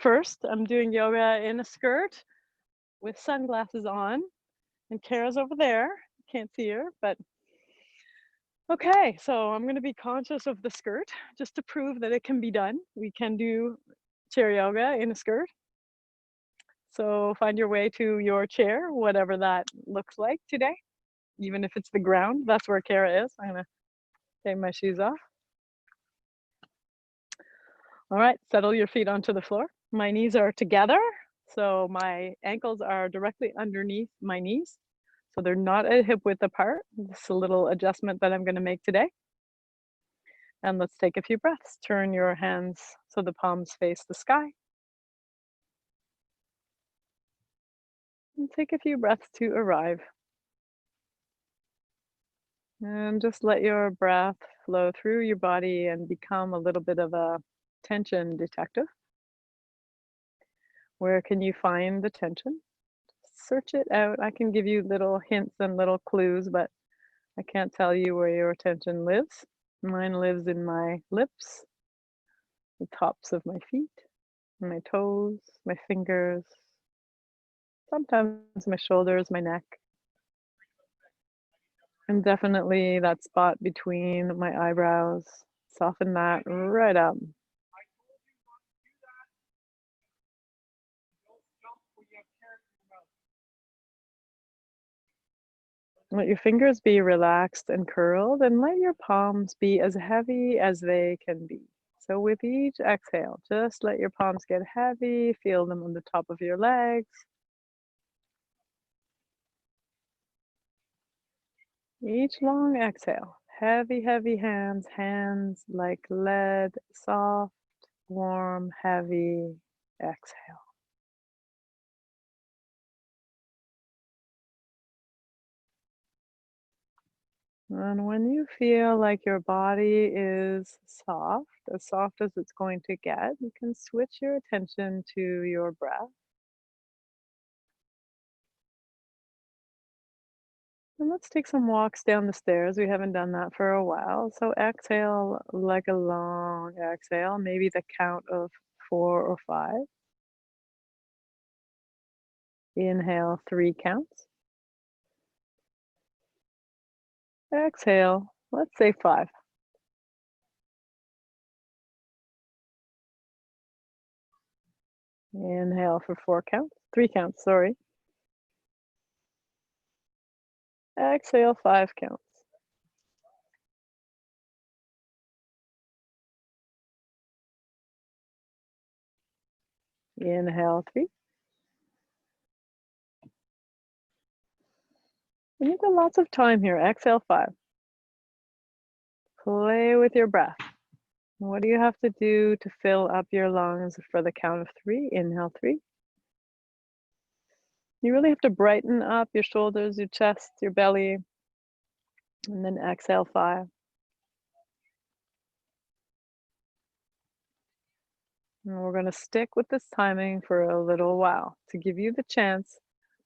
First, I'm doing yoga in a skirt with sunglasses on, and Kara's over there. Can't see her, but okay. So I'm going to be conscious of the skirt just to prove that it can be done. We can do chair yoga in a skirt. So find your way to your chair, whatever that looks like today, even if it's the ground. That's where Kara is. I'm going to take my shoes off. All right, settle your feet onto the floor. My knees are together, so my ankles are directly underneath my knees. So they're not at hip width apart. This is a little adjustment that I'm going to make today. And let's take a few breaths. Turn your hands so the palms face the sky. And take a few breaths to arrive. And just let your breath flow through your body and become a little bit of a tension detective. Where can you find the tension? Search it out. I can give you little hints and little clues, but I can't tell you where your tension lives. Mine lives in my lips, the tops of my feet, my toes, my fingers, sometimes my shoulders, my neck, and definitely that spot between my eyebrows. Soften that right up. Let your fingers be relaxed and curled, and let your palms be as heavy as they can be. So with each exhale, just let your palms get heavy, feel them on the top of your legs. Each long exhale, heavy, heavy hands, hands like lead, soft, warm, heavy. Exhale. And when you feel like your body is soft as it's going to get, you can switch your attention to your breath. And let's take some walks down the stairs. We haven't done that for a while. So exhale like a long exhale, maybe the count of 4 or 5. Inhale, 3 counts. Exhale, let's say 5. Inhale for 4 counts, 3 counts, sorry. Exhale, 5 counts. Inhale, 3. And you've got lots of time here. Exhale, 5. Play with your breath. What do you have to do to fill up your lungs for the count of 3? Inhale, 3. You really have to brighten up your shoulders, your chest, your belly, and then exhale, 5. And we're going to stick with this timing for a little while to give you the chance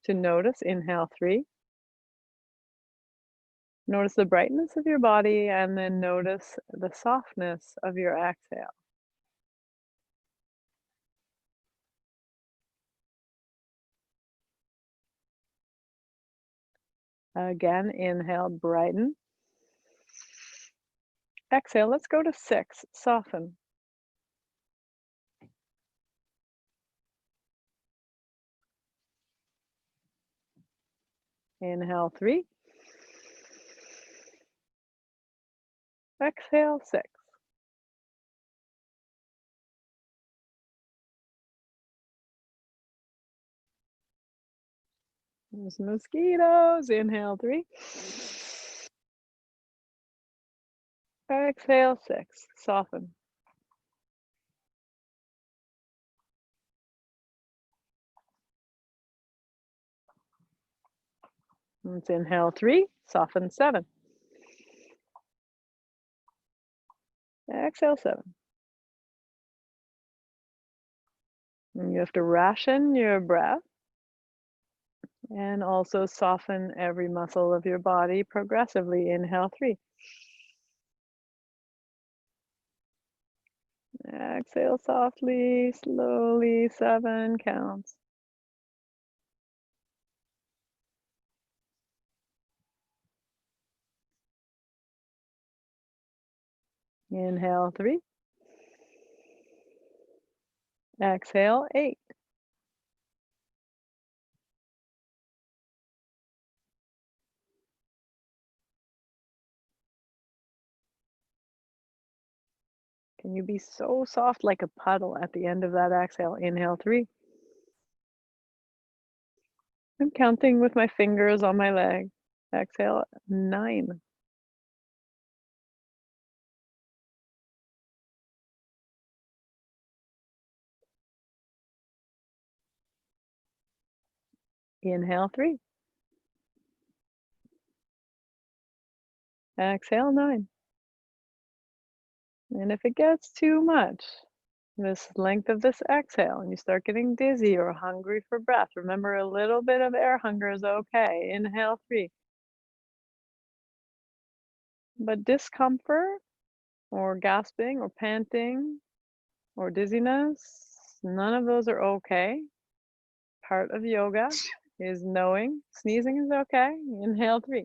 to notice. Inhale, 3. Notice the brightness of your body, and then notice the softness of your exhale. Again, inhale, brighten. Exhale, let's go to 6, soften. Inhale, 3. Exhale, 6. There's mosquitoes. Inhale, 3. Exhale, 6. Soften. Let's inhale, 3. Soften, 7. Exhale, 7. And you have to ration your breath and also soften every muscle of your body progressively. Inhale, 3. Exhale softly, slowly, 7 counts. Inhale 3. Exhale 8. Can you be so soft like a puddle at the end of that exhale? Inhale 3. I'm counting with my fingers on my leg. Exhale 9. Inhale 3. Exhale 9. And if it gets too much, this length of this exhale, and you start getting dizzy or hungry for breath, remember a little bit of air hunger is okay. Inhale 3. But discomfort or gasping or panting or dizziness, none of those are okay. Part of yoga is knowing sneezing is okay. Inhale 3.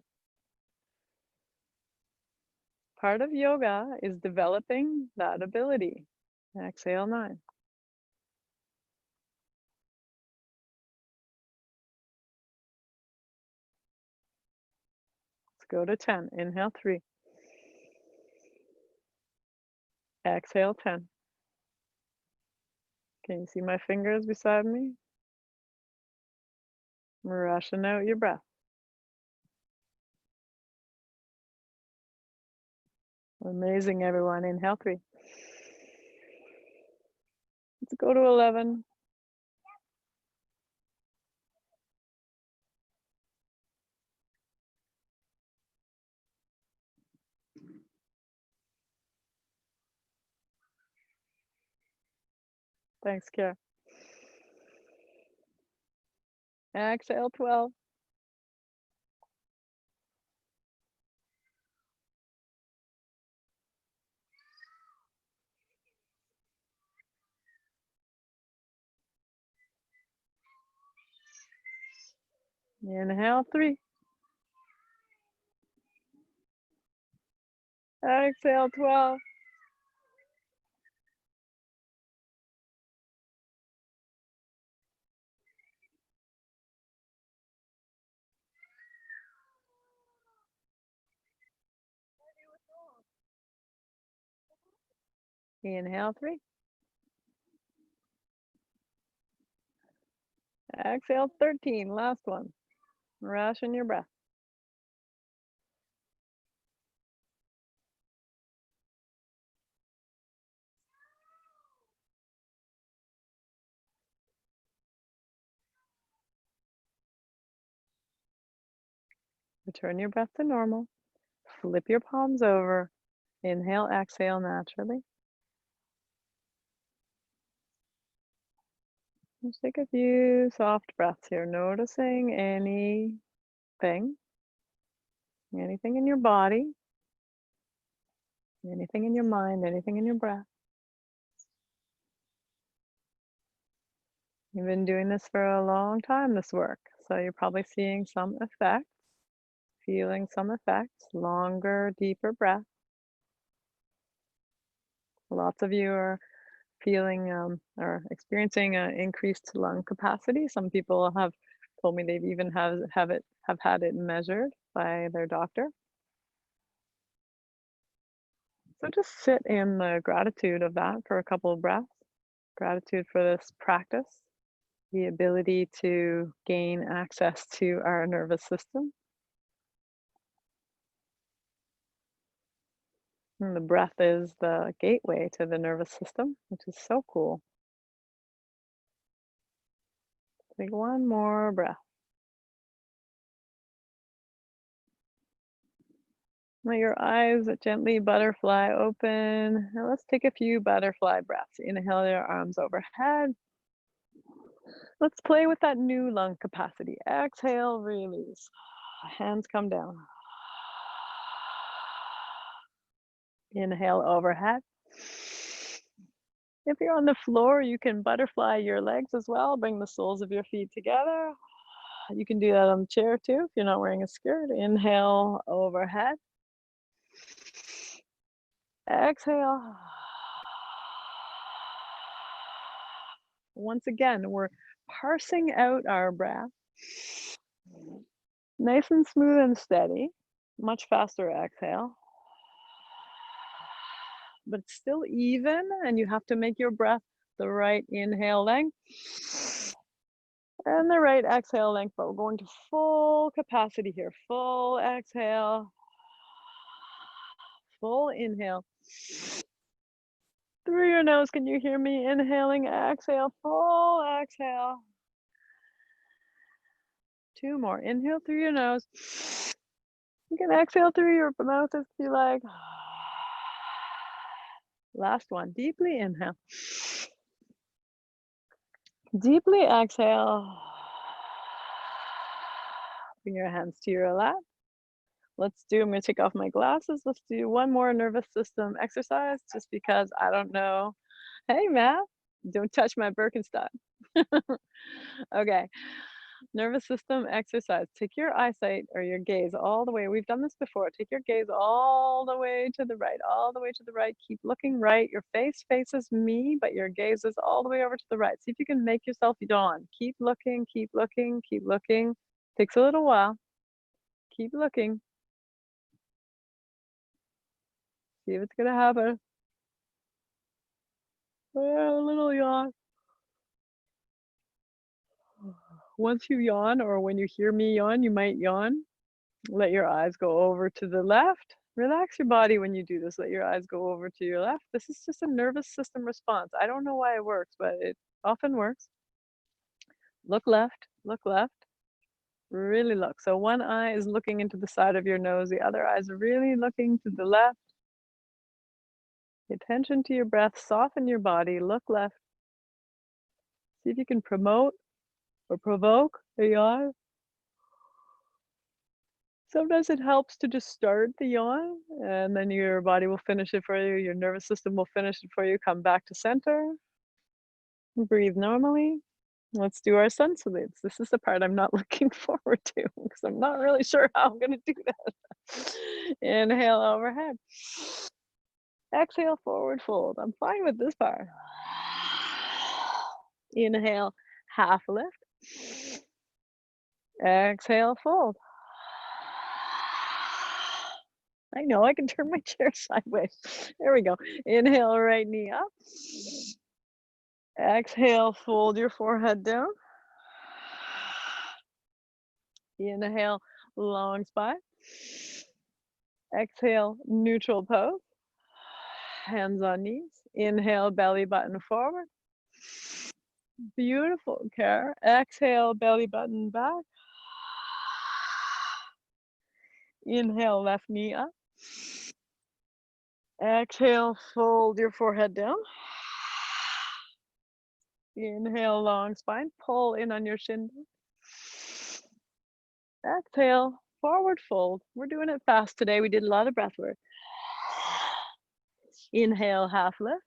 Part of yoga is developing that ability. Exhale 9. Let's go to 10. Inhale 3. Exhale 10. Can you see my fingers beside me? Rushing out your breath. Amazing, everyone. Inhale 3. Let's go to 11. Thanks, Kara. Exhale 12. Inhale 3. Exhale 12. Inhale 3. Exhale 13. Last one. Ration your breath. Return your breath to normal. Flip your palms over. Inhale, exhale naturally. Just take a few soft breaths here, noticing anything in your body, anything in your mind, anything in your breath. You've been doing this for a long time, this work, so you're probably seeing some effects, feeling some effects, longer, deeper breath. Lots of you are feeling or experiencing increased lung capacity. Some people have told me they've even have had it measured by their doctor. So just sit in the gratitude of that for a couple of breaths. Gratitude for this practice, the ability to gain access to our nervous system. And the breath is the gateway to the nervous system, which is so cool. Take one more breath. Let your eyes gently butterfly open. Now let's take a few butterfly breaths. Inhale your arms overhead. Let's play with that new lung capacity. Exhale, release. Hands come down. Inhale overhead. If you're on the floor, you can butterfly your legs as well. Bring the soles of your feet together. You can do that on the chair too if you're not wearing a skirt. Inhale overhead. Exhale. Once again, we're parsing out our breath. Nice and smooth and steady. Much faster exhale. But it's still even, and you have to make your breath the right inhale length and the right exhale length, but we're going to full capacity here. Full exhale, full inhale. Through your nose, can you hear me? Inhaling, exhale, full exhale. 2 more. Inhale through your nose. You can exhale through your mouth if you like. Last one. Deeply inhale. Deeply exhale. Bring your hands to your lap. I'm gonna take off my glasses. Let's do one more nervous system exercise just because I don't know. Hey, Matt, don't touch my Birkenstock. Okay, nervous system exercise. Take your eyesight or your gaze all the way. We've done this before. Take your gaze all the way to the right, all the way to the right. Keep looking right. Your face faces me, but your gaze is all the way over to the right. See if you can make yourself yawn. Keep looking, keep looking, keep looking. Takes a little while. Keep looking. See if it's gonna happen. Well, a little yawn. Once you yawn, or when you hear me yawn, you might yawn. Let your eyes go over to the left. Relax your body when you do this. Let your eyes go over to your left. This is just a nervous system response. I don't know why it works, but it often works. Look left, look left. Really look. So one eye is looking into the side of your nose. The other eye is really looking to the left. Pay attention to your breath. Soften your body. Look left. See if you can promote or provoke a yawn. Sometimes it helps to just start the yawn, and then your body will finish it for you. Your nervous system will finish it for you. Come back to center. Breathe normally. Let's do our sun salutes. This is the part I'm not looking forward to because I'm not really sure how I'm going to do that. Inhale overhead. Exhale, forward fold. I'm fine with this part. Inhale, half lift. Exhale, fold. I know I can turn my chair sideways. There we go. Inhale, right knee up. Exhale, fold your forehead down. Inhale, long spine. Exhale, neutral pose. Hands on knees. Inhale, belly button forward. Beautiful, Kara. Exhale, belly button back. Inhale, left knee up. Exhale, fold your forehead down. Inhale, long spine. Pull in on your shin. Exhale, forward fold. We're doing it fast today. We did a lot of breath work. Inhale, half lift.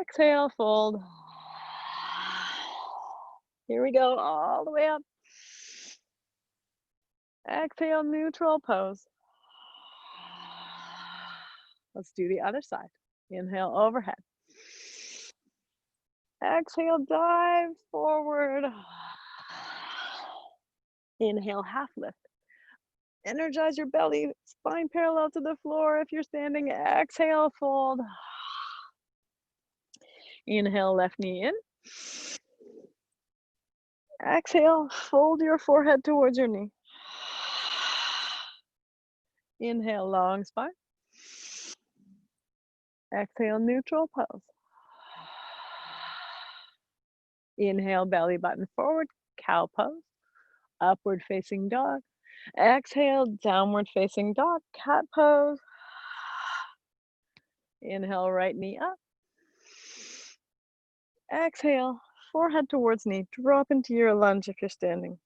Exhale, fold. Here we go, all the way up. Exhale, neutral pose. Let's do the other side. Inhale, overhead. Exhale, dive forward. Inhale, half lift. Energize your belly, spine parallel to the floor. If you're standing, exhale, fold. Inhale, left knee in. Exhale, fold your forehead towards your knee. Inhale, long spine. Exhale, neutral pose. Inhale, belly button forward, cow pose. Upward facing dog. Exhale, downward facing dog, cat pose. Inhale, right knee up. Exhale, forehead towards knee. Drop into your lunge if you're standing.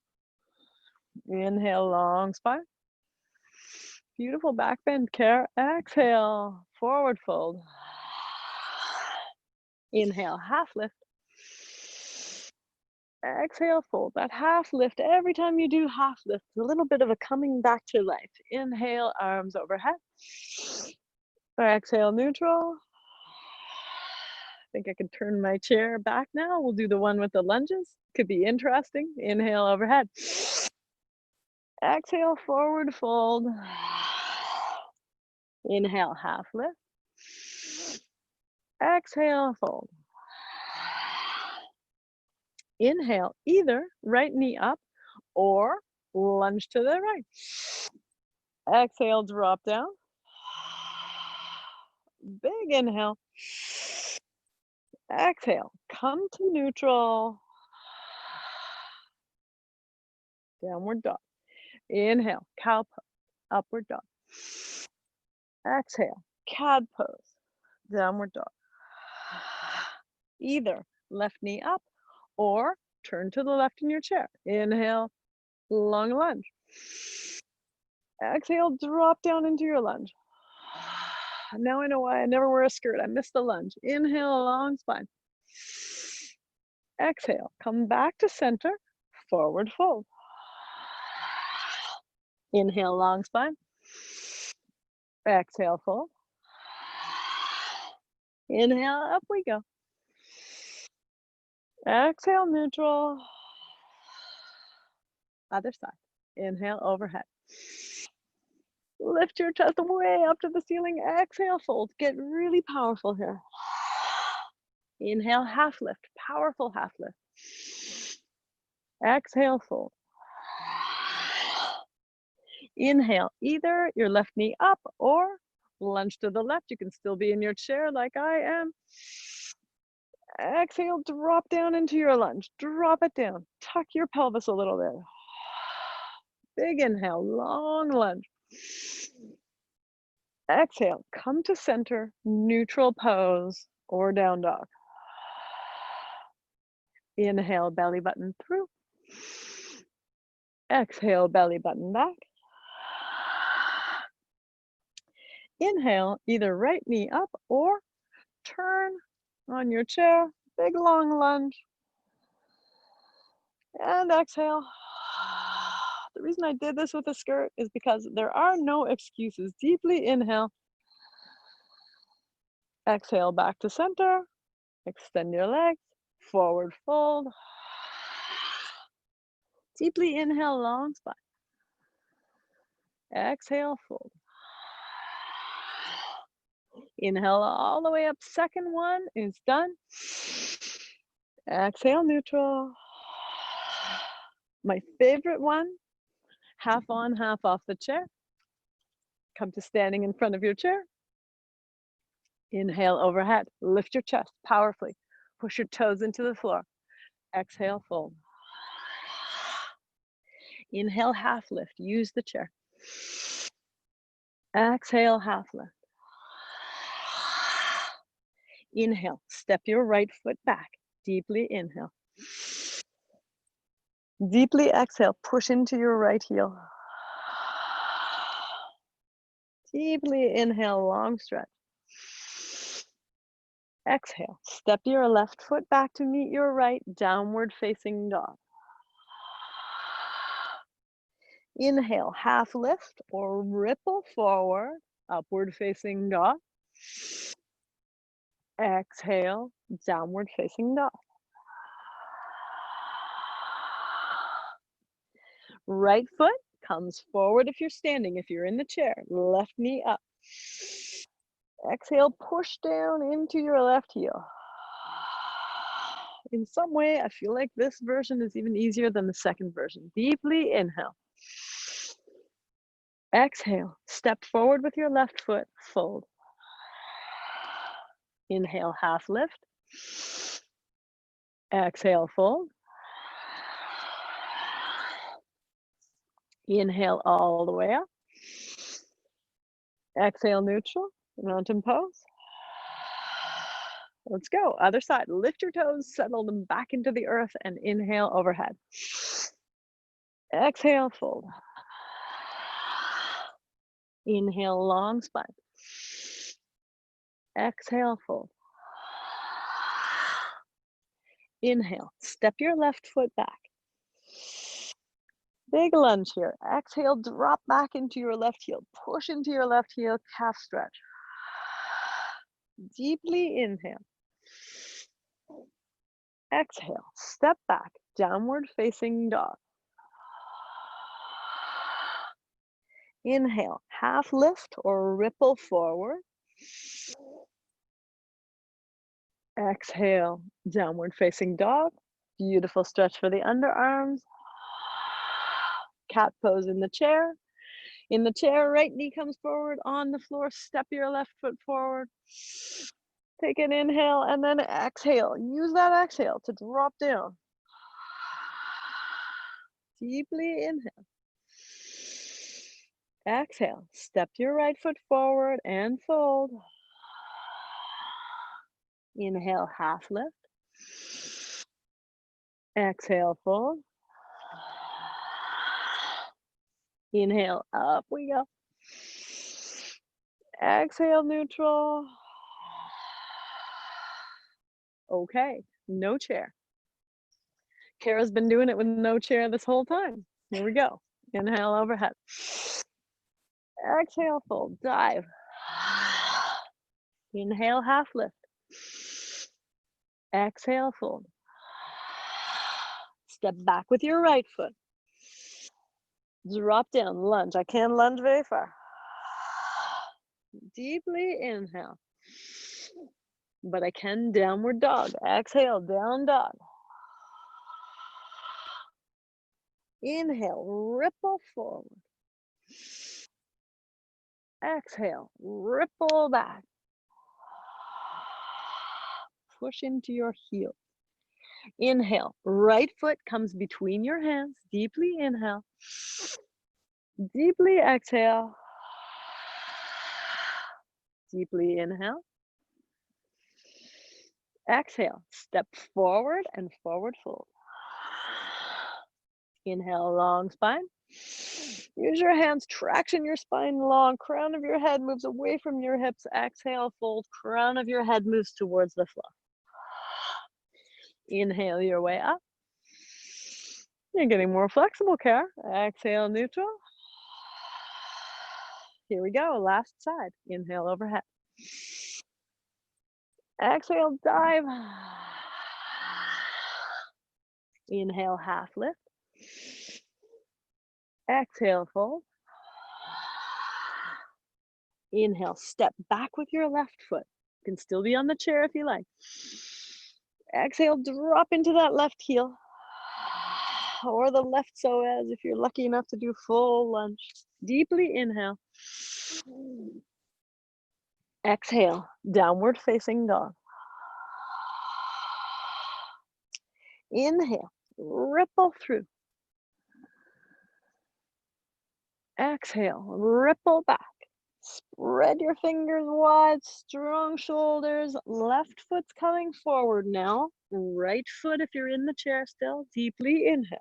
Inhale, long spine. Beautiful back bend, Kara. Exhale, forward fold. Inhale, half lift. Exhale, fold. That half lift, every time you do half lift, a little bit of a coming back to life. Inhale, arms overhead. Exhale, neutral. I think I can turn my chair back now. We'll do the one with the lunges. Could be interesting. Inhale, overhead. Exhale, forward fold. Inhale, half lift. Exhale, fold. Inhale, either right knee up or lunge to the right. Exhale, drop down. Big inhale. Exhale, come to neutral. Downward dog. Inhale, cow pose, upward dog. Exhale, cat pose, downward dog. Either left knee up or turn to the left in your chair. Inhale, long lunge. Exhale, drop down into your lunge. Now I know why I never wear a skirt. I missed the lunge. Inhale, long spine. Exhale, come back to center, forward fold. Inhale, long spine. Exhale, fold. Inhale, up we go. Exhale, neutral. Other side. Inhale, overhead. Lift your chest way up to the ceiling. Exhale, fold. Get really powerful here. Inhale, half lift. Powerful half lift. Exhale, fold. Inhale, either your left knee up or lunge to the left. You can still be in your chair like I am. Exhale, drop down into your lunge. Drop it down. Tuck your pelvis a little bit. Big inhale, long lunge. Exhale, come to center, neutral pose or down dog. Inhale, belly button through. Exhale, belly button back. Inhale, either right knee up or turn on your chair, big long lunge. And exhale. The reason I did this with a skirt is because there are no excuses. Deeply inhale. Exhale, back to center. Extend your legs. Forward fold. Deeply inhale, long spine. Exhale, fold. Inhale all the way up. Second one is done. Exhale, neutral. My favorite one, half on, half off the chair. Come to standing in front of your chair. Inhale, overhead. Lift your chest powerfully. Push your toes into the floor. Exhale, fold. Inhale, half lift. Use the chair. Exhale, half lift. Inhale, step your right foot back. Deeply inhale. Deeply exhale, push into your right heel. Deeply inhale, long stretch. Exhale, step your left foot back to meet your right, downward facing dog. Inhale, half lift or ripple forward, upward facing dog. Exhale, downward facing dog. Right foot comes forward if you're standing. If you're in the chair, left knee up. Exhale, push down into your left heel. In some way, I feel like this version is even easier than the second version. Deeply inhale. Exhale, step forward with your left foot, fold. Inhale, half lift. Exhale, fold. Inhale all the way up. Exhale, neutral, mountain pose. Let's go. Other side. Lift your toes, settle them back into the earth, and inhale overhead. Exhale, fold. Inhale, long spine. Exhale, fold. Inhale, step your left foot back. Big lunge here. Exhale, drop back into your left heel. Push into your left heel, calf stretch. Deeply inhale. Exhale, step back, downward facing dog. Inhale, half lift or ripple forward. Exhale, downward facing dog. Beautiful stretch for the underarms. Cat pose in the chair. In the chair, right knee comes forward. On the floor, step your left foot forward. Take an inhale and then exhale. Use that exhale to drop down. Deeply inhale. Exhale, step your right foot forward and fold. Inhale, half lift. Exhale, fold. Inhale, up we go. Exhale, neutral. Okay, no chair. Kara's been doing it with no chair this whole time. Here we go. Inhale, overhead. Exhale, fold, dive. Inhale, half lift. Exhale, fold. Step back with your right foot. Drop down, lunge. I can't lunge very far. Deeply inhale. But I can downward dog. Exhale, down dog. Inhale, ripple forward. Exhale, ripple back. Push into your heel. Inhale, right foot comes between your hands. Deeply inhale. Deeply exhale. Deeply inhale. Exhale, step forward and forward fold. Inhale, long spine. Use your hands, traction your spine long. Crown of your head moves away from your hips. Exhale, fold. Crown of your head moves towards the floor. Inhale your way up. You're getting more flexible, Kara. Exhale, neutral. Here we go, last side. Inhale, overhead. Exhale, dive. Inhale, half lift. Exhale, fold. Inhale, step back with your left foot. You can still be on the chair if you like. Exhale, drop into that left heel. Or the left psoas if you're lucky enough to do full lunge. Deeply inhale. Exhale, downward facing dog. Inhale, ripple through. Exhale, ripple back. Spread your fingers wide, strong shoulders. Left foot's coming forward now. Right foot, if you're in the chair still, deeply inhale.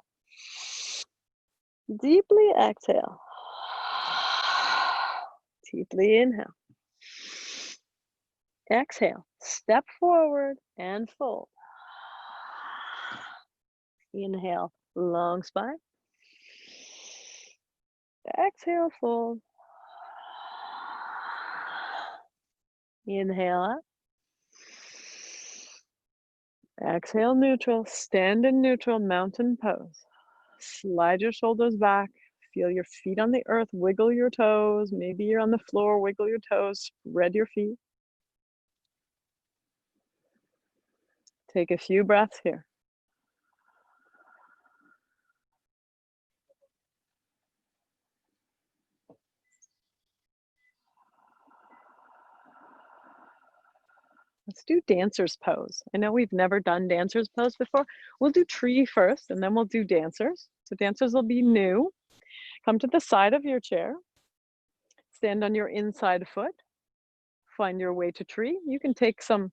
Deeply exhale. Deeply inhale. Exhale, step forward and fold. Inhale, long spine. Exhale, fold. Inhale up. Exhale, neutral. Stand in neutral, mountain pose. Slide your shoulders back. Feel your feet on the earth. Wiggle your toes. Maybe you're on the floor. Wiggle your toes. Spread your feet. Take a few breaths here. Let's do dancer's pose. I know we've never done dancer's pose before. We'll do tree first and then we'll do dancers. So dancers will be new. Come to the side of your chair. Stand on your inside foot. Find your way to tree. You can take some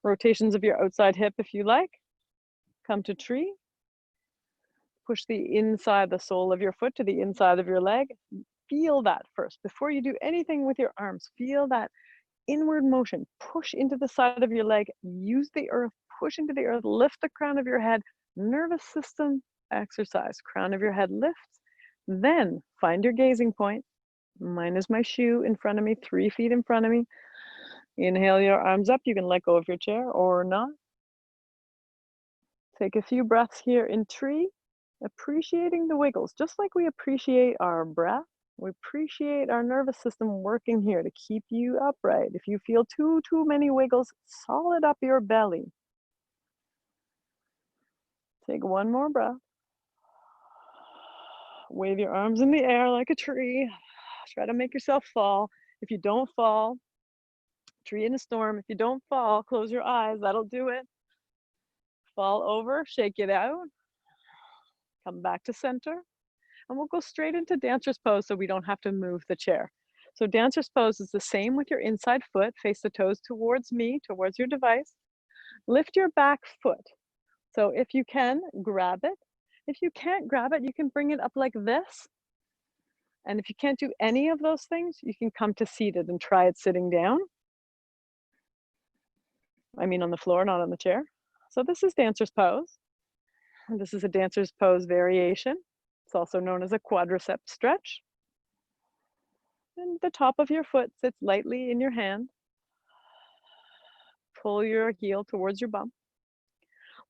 rotations of your outside hip if you like. Come to tree. Push the inside, the sole of your foot to the inside of your leg. Feel that first. Before you do anything with your arms, feel that inward motion. Push into the side of your leg. Use the earth. pushing to the earth. Lift the crown of your head. Nervous system exercise. Crown of your head lifts. Then find your gazing point. Mine is my shoe in front of me, 3 feet in front of me. Inhale your arms up. You can let go of your chair or not. Take a few breaths here in tree, appreciating the wiggles, just like we appreciate our breath. We appreciate our nervous system working here to keep you upright. If you feel too many wiggles, solid up your belly. Take one more breath. Wave your arms in the air like a tree. Try to make yourself fall. If you don't fall, tree in a storm. If you don't fall, close your eyes. That'll do it. Fall over, shake it out. Come back to center. And we'll go straight into dancer's pose so we don't have to move the chair. So dancer's pose is the same with your inside foot. Face the toes towards me, towards your device. Lift your back foot. So if you can, grab it. If you can't grab it, you can bring it up like this. And if you can't do any of those things, you can come to seated and try it sitting down. I mean on the floor, not on the chair. So this is dancer's pose. And this is a dancer's pose variation. It's also known as a quadricep stretch. And the top of your foot sits lightly in your hand. Pull your heel towards your bum.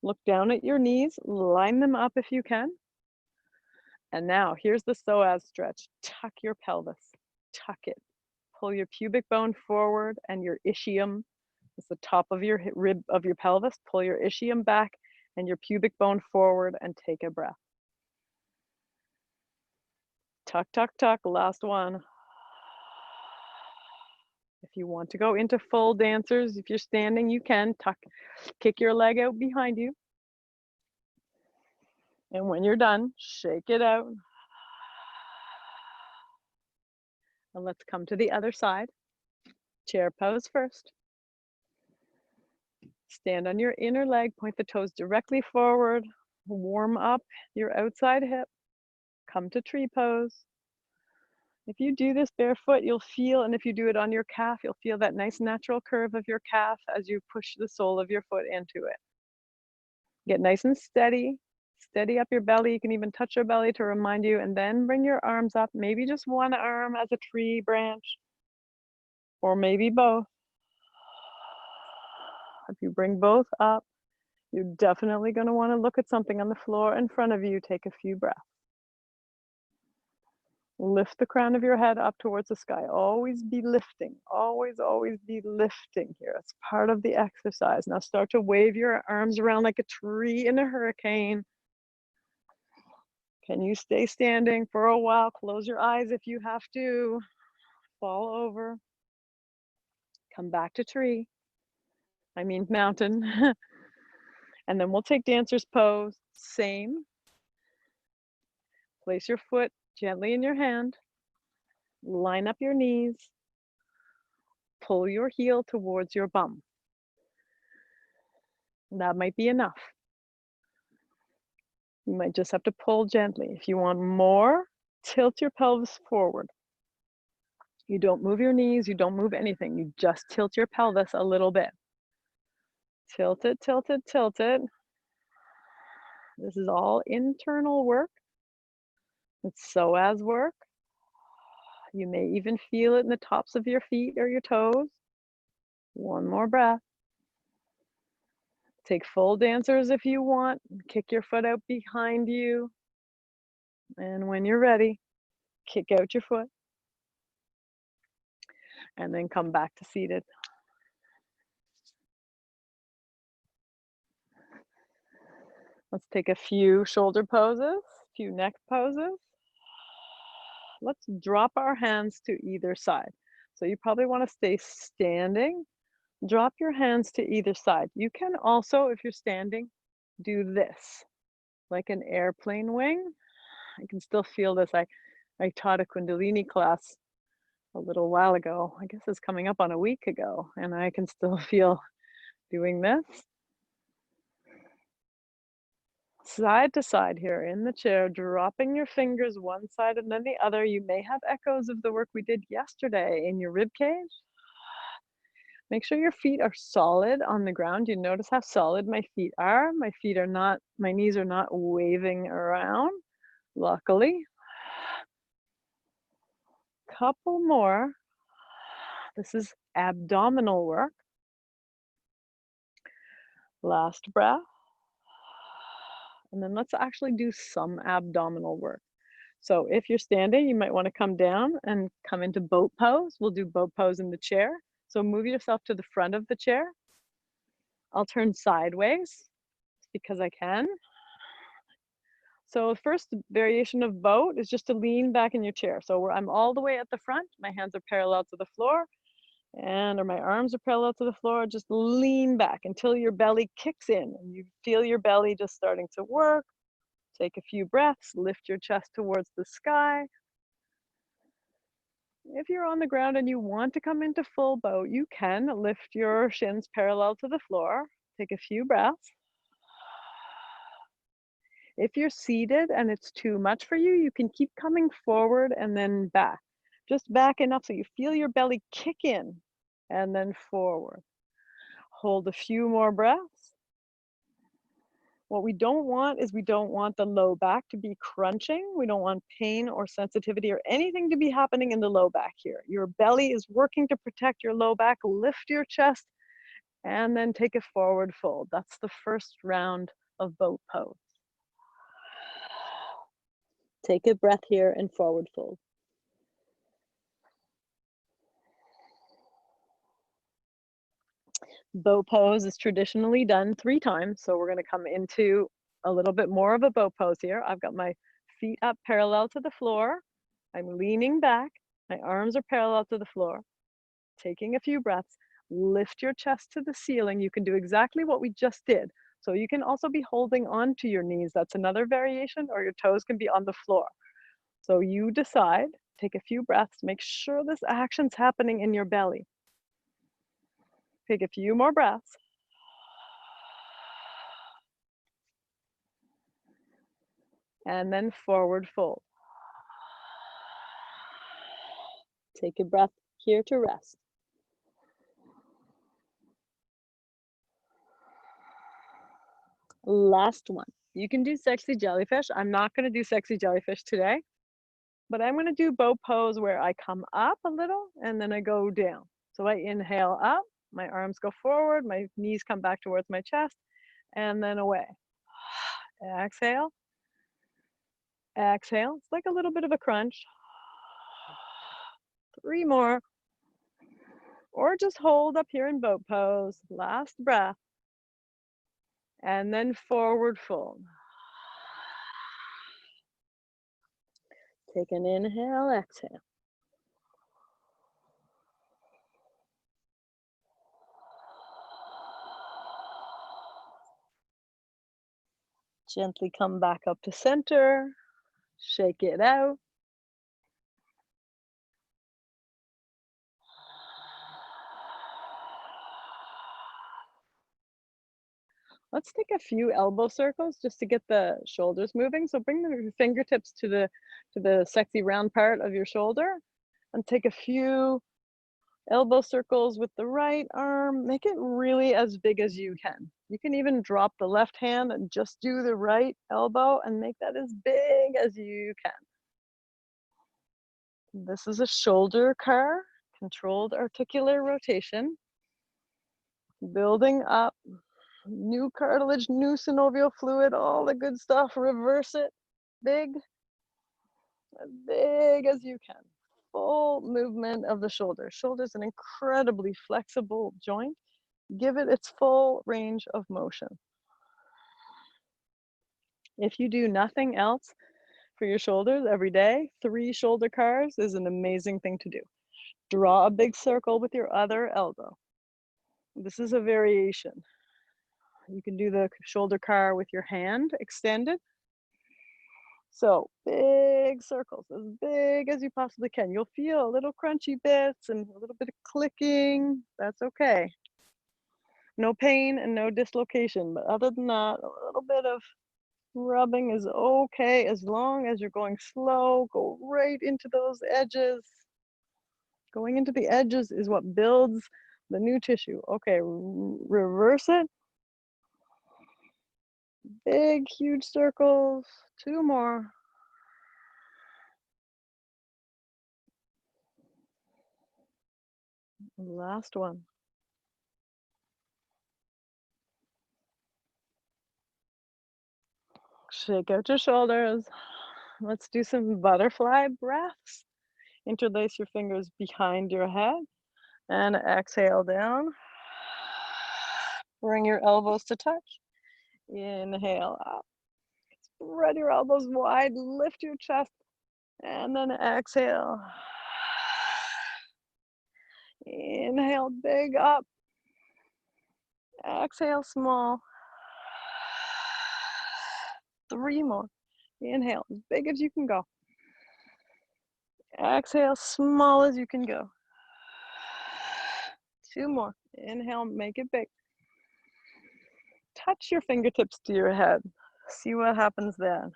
Look down at your knees, line them up if you can. And now here's the psoas stretch. Tuck your pelvis, tuck it. Pull your pubic bone forward and your ischium is the top of your rib of your pelvis. Pull your ischium back and your pubic bone forward and take a breath. Tuck, tuck, tuck, last one. If you want to go into full dancers, if you're standing, you can tuck, kick your leg out behind you. And when you're done, shake it out. And let's come to the other side. Chair pose first. Stand on your inner leg, point the toes directly forward, warm up your outside hip. Come to tree pose. If you do this barefoot, you'll feel, and if you do it on your calf, you'll feel that nice natural curve of your calf as you push the sole of your foot into it. Get nice and steady. Steady up your belly. You can even touch your belly to remind you, and then bring your arms up. Maybe just one arm as a tree branch, or maybe both. If you bring both up, you're definitely going to want to look at something on the floor in front of you. Take a few breaths. Lift the crown of your head up towards the sky. Always be lifting. Always be lifting here. It's part of the exercise. Now start to wave your arms around like a tree in a hurricane. Can you stay standing for a while? Close your eyes if you have to. Fall over. Come back to tree. I mean mountain. And then we'll take dancer's pose. Same. Place your foot gently in your hand. Line up your knees. Pull your heel towards your bum. That might be enough. You might just have to pull gently. If you want more, tilt your pelvis forward. You don't move your knees, you don't move anything. You just tilt your pelvis a little bit. Tilt it, tilt it, tilt it. This is all internal work. It's psoas work. You may even feel it in the tops of your feet or your toes. One more breath. Take full dancers if you want. Kick your foot out behind you. And when you're ready, kick out your foot. And then come back to seated. Let's take a few shoulder poses, a few neck poses. Let's drop our hands to either side. So you probably want to stay standing. Drop your hands to either side. You can also, if you're standing, do this, like an airplane wing. I can still feel this. I taught a Kundalini class a little while ago. I guess it's coming up on a week ago, and I can still feel doing this. Side to side here in the chair, dropping your fingers one side and then the other. You may have echoes of the work we did yesterday in your rib cage. Make sure your feet are solid on the ground. You notice how solid my feet are. My knees are not waving around, luckily. Couple more. This is abdominal work. Last breath. And then let's actually do some abdominal work. So if you're standing, you might want to come down and come into boat pose. We'll do boat pose in the chair. So move yourself to the front of the chair. I'll turn sideways because I can. So first variation of boat is just to lean back in your chair. So I'm all the way at the front. My hands are parallel to the floor or my arms are parallel to the floor. Just lean back until your belly kicks in and you feel your belly just starting to work. Take a few breaths, lift your chest towards the sky. If you're on the ground and you want to come into full boat, you can lift your shins parallel to the floor. Take a few breaths. If you're seated and it's too much for you, you can keep coming forward and then back. Just back enough so you feel your belly kick in and then forward. Hold a few more breaths. What we don't want is we don't want the low back to be crunching. We don't want pain or sensitivity or anything to be happening in the low back here. Your belly is working to protect your low back. Lift your chest and then take a forward fold. That's the first round of boat pose. Take a breath here and forward fold. Boat pose is traditionally done 3 times, so we're going to come into a little bit more of a boat pose here. I've got my feet up parallel to the floor. I'm leaning back. My arms are parallel to the floor. Taking a few breaths. Lift your chest to the ceiling. You can do exactly what we just did. So you can also be holding on to your knees. That's another variation, or your toes can be on the floor. So you decide. Take a few breaths. Make sure this action's happening in your belly. Take a few more breaths. And then forward fold. Take a breath here to rest. Last one. You can do sexy jellyfish. I'm not going to do sexy jellyfish today, but I'm going to do boat pose where I come up a little and then I go down. So I inhale up, my arms go forward, my knees come back towards my chest, and then away. Exhale. Exhale. It's like a little bit of a crunch. 3 more. Or just hold up here in boat pose. Last breath. And then forward fold. Take an inhale, exhale. Gently come back up to center. Shake it out. Let's take a few elbow circles just to get the shoulders moving. So bring the fingertips to the sexy round part of your shoulder and take a few elbow circles with the right arm. Make it really as big as you can. You can even drop the left hand and just do the right elbow and make that as big as you can. This is a shoulder car, controlled articular rotation. Building up. New cartilage, new synovial fluid, all the good stuff. Reverse it. Big, as big as you can. Full movement of the shoulder. Shoulder's an incredibly flexible joint. Give it its full range of motion. If you do nothing else for your shoulders every day, 3 shoulder cars is an amazing thing to do. Draw a big circle with your other elbow. This is a variation. You can do the shoulder car with your hand extended. So big circles, as big as you possibly can. You'll feel a little crunchy bits and a little bit of clicking. That's okay. No pain and no dislocation, but other than that, a little bit of rubbing is okay as long as you're going slow. Go right into those edges. Going into the edges is what builds the new tissue. Okay, reverse it. Big, huge circles. 2 more. Last one. Shake out your shoulders. Let's do some butterfly breaths. Interlace your fingers behind your head and exhale down. Bring your elbows to touch. Inhale up. Spread your elbows wide, lift your chest, and then exhale. Inhale big up. Exhale small. 3 more. Inhale as big as you can go. Exhale small as you can go. 2 more. Inhale, make it big. Touch your fingertips to your head. See what happens then.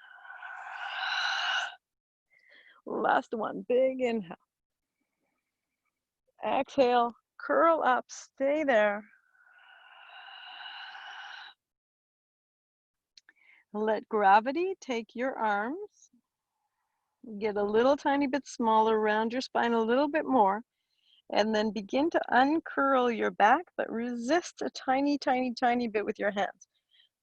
Last one, big inhale. Exhale, curl up, stay there. Let gravity take your arms. Get a little tiny bit smaller, round your spine a little bit more, and then begin to uncurl your back, but resist a tiny, tiny, tiny bit with your hands.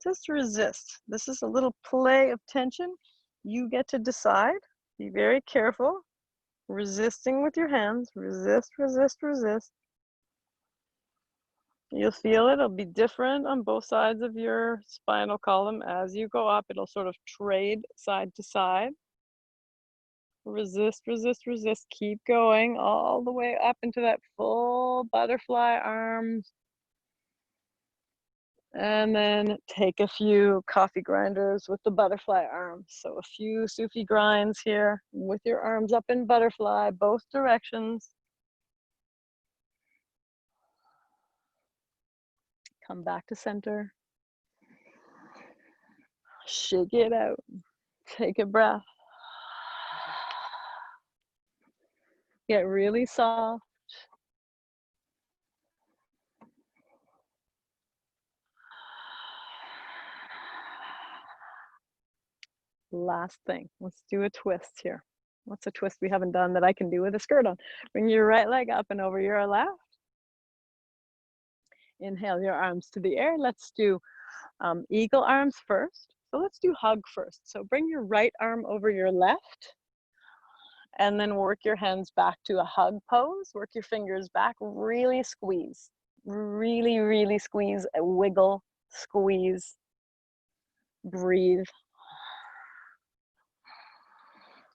Just resist. This is a little play of tension. You get to decide. Be very careful. Resisting with your hands. Resist, resist, resist. You'll feel it. It'll be different on both sides of your spinal column. As you go up, it'll sort of trade side to side. Resist, resist, resist. Keep going all the way up into that full butterfly arms. And then take a few coffee grinders with the butterfly arms. So a few Sufi grinds here with your arms up in butterfly, both directions. Come back to center. Shake it out. Take a breath. Get really soft. Last thing, let's do a twist here. What's a twist we haven't done that I can do with a skirt on? Bring your right leg up and over your left. Inhale your arms to the air. Let's do eagle arms first. So let's do hug first. So bring your right arm over your left and then work your hands back to a hug pose. Work your fingers back, really squeeze. Really, really squeeze, wiggle, squeeze, breathe.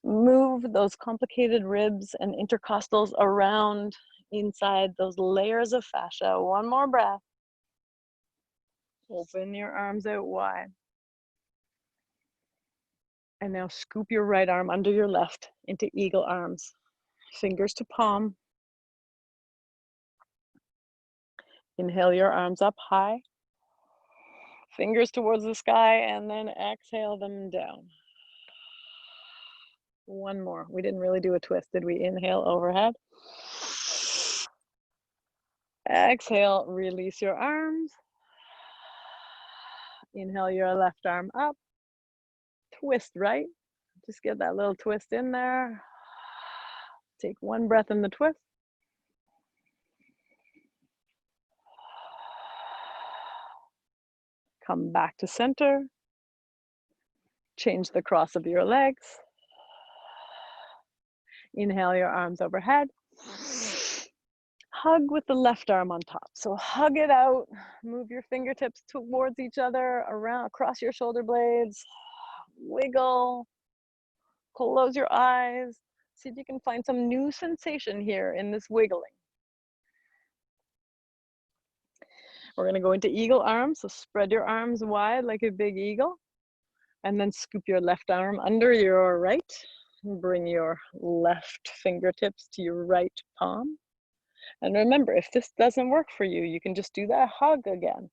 Move those complicated ribs and intercostals around inside those layers of fascia. One more breath. Open your arms out wide. And now scoop your right arm under your left into eagle arms. Fingers to palm. Inhale your arms up high. Fingers towards the sky, and then exhale them down. One more. We didn't really do a twist, did we? Inhale overhead. Exhale, release your arms. Inhale your left arm up. Twist right. Just get that little twist in there. Take one breath in the twist. Come back to center. Change the cross of your legs. Inhale your arms overhead. Hug with the left arm on top. So hug it out. Move your fingertips towards each other, around, across your shoulder blades. Wiggle. Close your eyes. See if you can find some new sensation here in this wiggling. We're going to go into eagle arms. So spread your arms wide like a big eagle. And then scoop your left arm under your right. Bring your left fingertips to your right palm. And remember, if this doesn't work for you, you can just do that hug again.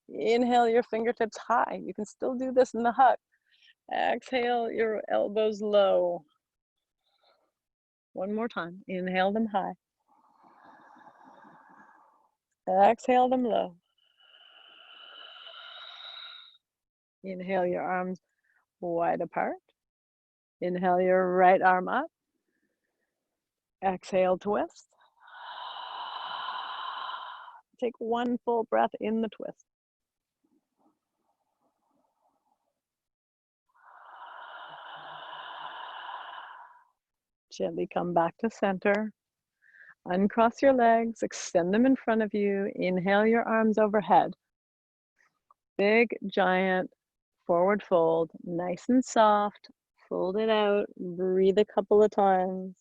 Inhale your fingertips high. You can still do this in the hug. Exhale your elbows low. One more time. Inhale them high. Exhale them low. Inhale your arms wide apart. Inhale your right arm up. Exhale, twist. Take one full breath in the twist. Gently come back to center. Uncross your legs, extend them in front of you. Inhale your arms overhead. Big, giant forward fold, nice and soft. Fold it out, breathe a couple of times.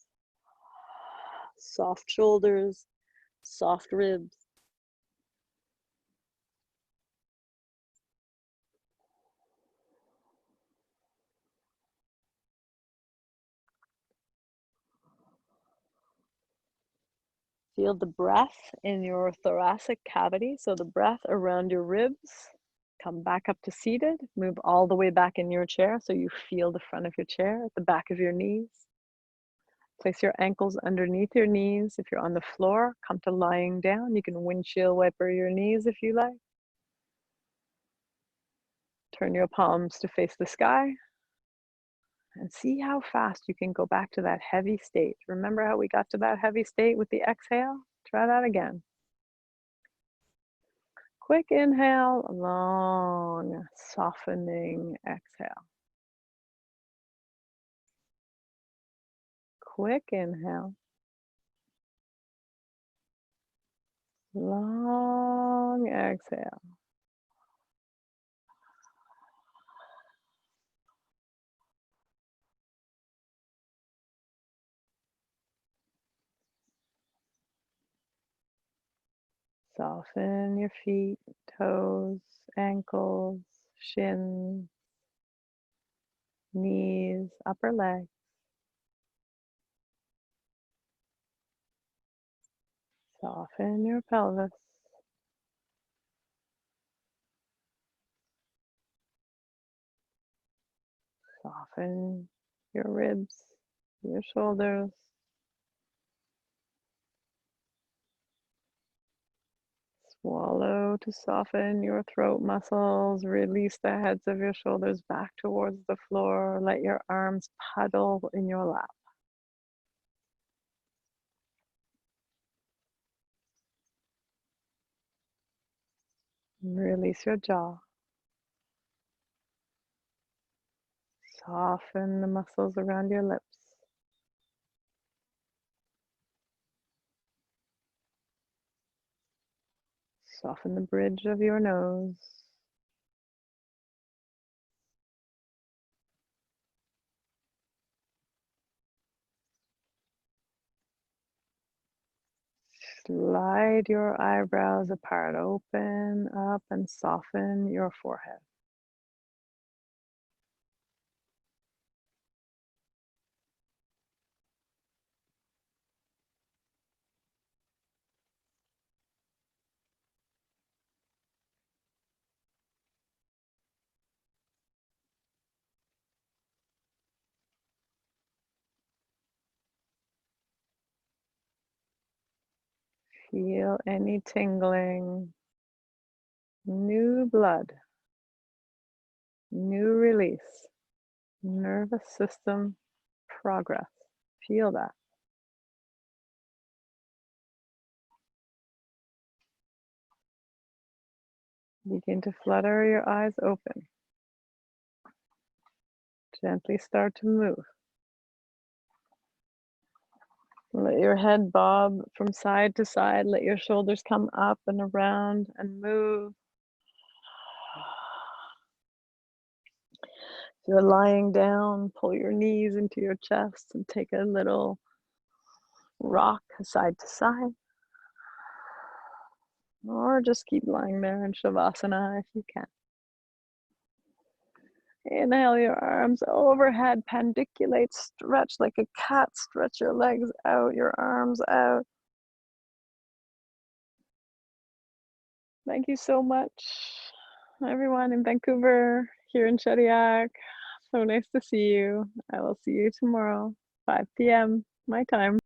Soft shoulders, soft ribs. Feel the breath in your thoracic cavity, so the breath around your ribs. Come back up to seated, move all the way back in your chair so you feel the front of your chair at the back of your knees. Place your ankles underneath your knees. If you're on the floor, come to lying down. You can windshield wiper your knees if you like. Turn your palms to face the sky and see how fast you can go back to that heavy state. Remember how we got to that heavy state with the exhale? Try that again. Quick inhale, long, softening exhale. Quick inhale, long exhale. Soften your feet, toes, ankles, shins, knees, upper legs. Soften your pelvis. Soften your ribs, your shoulders. Swallow to soften your throat muscles. Release the heads of your shoulders back towards the floor. Let your arms puddle in your lap. Release your jaw. Soften the muscles around your lips. Soften the bridge of your nose. Slide your eyebrows apart, open up and soften your forehead. Feel any tingling, new blood, new release, nervous system progress. Feel that. Begin to flutter your eyes open. Gently start to move. Let your head bob from side to side. Let your shoulders come up and around and move. If you're lying down, pull your knees into your chest and take a little rock side to side. Or just keep lying there in Shavasana if you can. Inhale your arms overhead, pandiculate, stretch like a cat. Stretch your legs out, your arms out. Thank you so much, everyone in Vancouver, here in Shediac. So nice to see you. I will see you tomorrow, 5 p.m. my time.